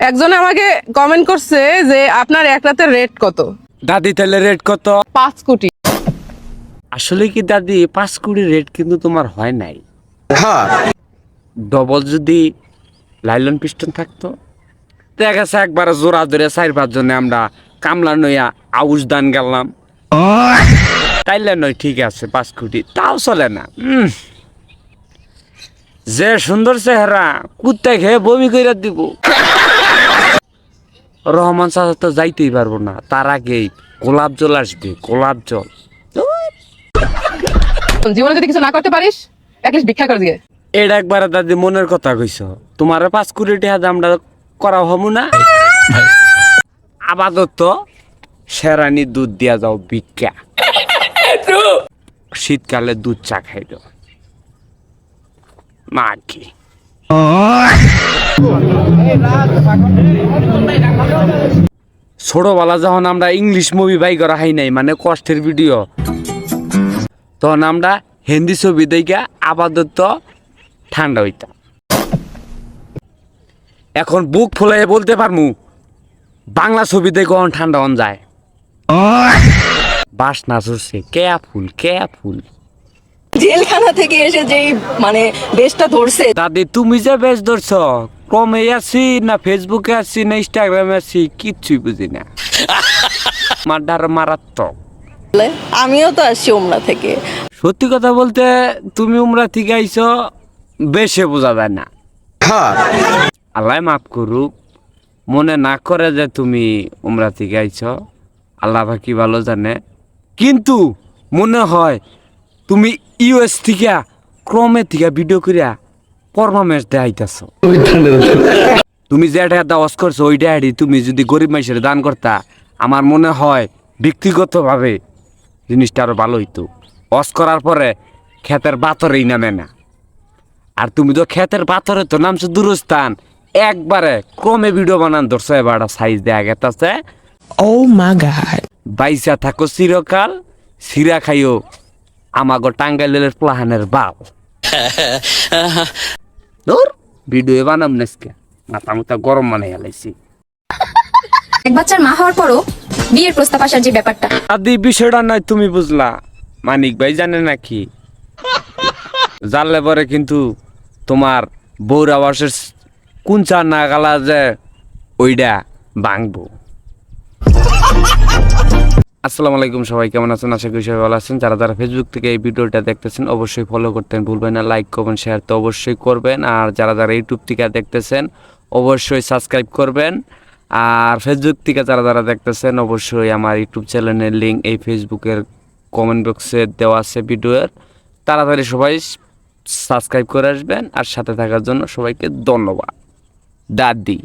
একজন আমাকে কমেন্ট করছে যে আপনার এক রাতের রেট কত? দাদি তাহলে রেট কত? 5 কোটি। আসলে কি দাদি 5 কোটি রেট কিন্তু তোমার হয় নাই। হ্যাঁ, ডবল যদি লাইলন পিস্টন থাকতো, দেখা গেছে একবার জোড়া ধরে 4-5 জনে আমরা কামলা নইয়া আউশ দান গেলাম, তাইলে নয় ঠিক আছে 5 কোটি, তাও চলে না। যে সুন্দর চেহারা কুত্তা খেয়ে বমি করে দিব। রহমান চাচা তো যাইতেই পারবো না, তার আগেই গোলাপ জল আসবে, গোলাপ জল। জীবনে যদি কিছু না করতে পারিস অ্যাটলিস্ট ভিক্ষা করে দিয়ে। এটা একবার দাদি মনের কথা কইছ, তোমার 5 কোটি টাকা আমরা করা হবো না। আপাতত সেরানি দুধ দিয়া যাও ভিক্ষা, শীতকালে দুধ চা খাইল মা কি। ছোটবেলা যখন আমরা ইংলিশ মুভি বাই করা হাই নাই, মানে কষ্টের ভিডিও, তখন আমরা হিন্দি ছবি দেখা আপাতত ঠান্ডা হইতাম। এখন বুক ফুলাই বলতে পারমু বাংলা ছবি দেখে ঠান্ডা হন যায়। বাস না চড়ছে কেয়া ফুল। জেলখানা থেকে এসে যেই মানে বেশটা ধরছে, দাদি তুমি যে বেশ ধরছ, ক্রমে আছি না ফেসবুকে আছি না ইনস্টাগ্রামে আছি কিচ্ছুই বুঝি না। মার্ডার মারাত্মক। আমিও তো আসছি উমরা থেকে। সত্যি কথা বলতে তুমি উমরা থেকে আইছ বেশে বোঝা যায় না। হ্যাঁ, আল্লাহ মাফ করুক, মনে না করে যে তুমি উমরা থেকে আইছ, আল্লাহ বাকি ভালো জানে। কিন্তু মনে হয় তুমি ইউএস থেকে ক্রমে থেকে ভিডিও করিয়া পারফরমেন্স দেখাইতেছ। তুমি যে টাকা দাওয়াজ করছো ওই টাকাটি তুমি যদি গরিব মানুষের দান করতা, আমার মনে হয় ব্যক্তিগতভাবে জিনিসটা আরো ভালো হইতো। অস করার পরে ক্ষেতের বাতরেই নামে না, আর তুমি তো ক্ষেতের পাথরে তো নামছো দূরস্থান, একবারে ক্রমে ভিডিও বানান ধরছো, এবার সাইজ দেয়া গেছে। Oh my God. বাইসা থাকো চিরকাল, সিরা খাইও আমাগো টাঙ্গাইলের প্লাহানের বাপ। ধর ভিডিও বানাম নেসকে মাথা মুথা গরম মানে হেলাইছি। এক বাচ্চার মা হওয়ার পরও বিয়ের প্রস্তাব আসার যে ব্যাপারটা, আদি বিষয়টা নয় তুমি বুঝলা, মানিক ভাই জানে নাকি, জানলে পরে কিন্তু তোমার বউরা বর্ষের কুঞ্চা না গালা যে ওইটা ভাঙবো। আসসালামু আলাইকুম, সবাই কেমন আছেন? আশা করি সবাই ভালো আছেন। যারা যারা ফেসবুক থেকে এই ভিডিওটা দেখতেছেন অবশ্যই ফলো করতেন ভুলবেন না, লাইক কমেন্ট শেয়ার তো অবশ্যই করবেন। আর যারা যারা ইউটিউব থেকে দেখতেছেন অবশ্যই সাবস্ক্রাইব করবেন। আর ফেসবুক থেকে যারা যারা দেখতেছেন অবশ্যই আমার ইউটিউব চ্যানেলের লিঙ্ক এই ফেসবুকের কমেন্ট বক্সে দেওয়া আছে ভিডিওর, তাড়াতাড়ি সবাই সাবস্ক্রাইব করে আসবেন। আর সাথে থাকার জন্য সবাইকে ধন্যবাদ। দাদি।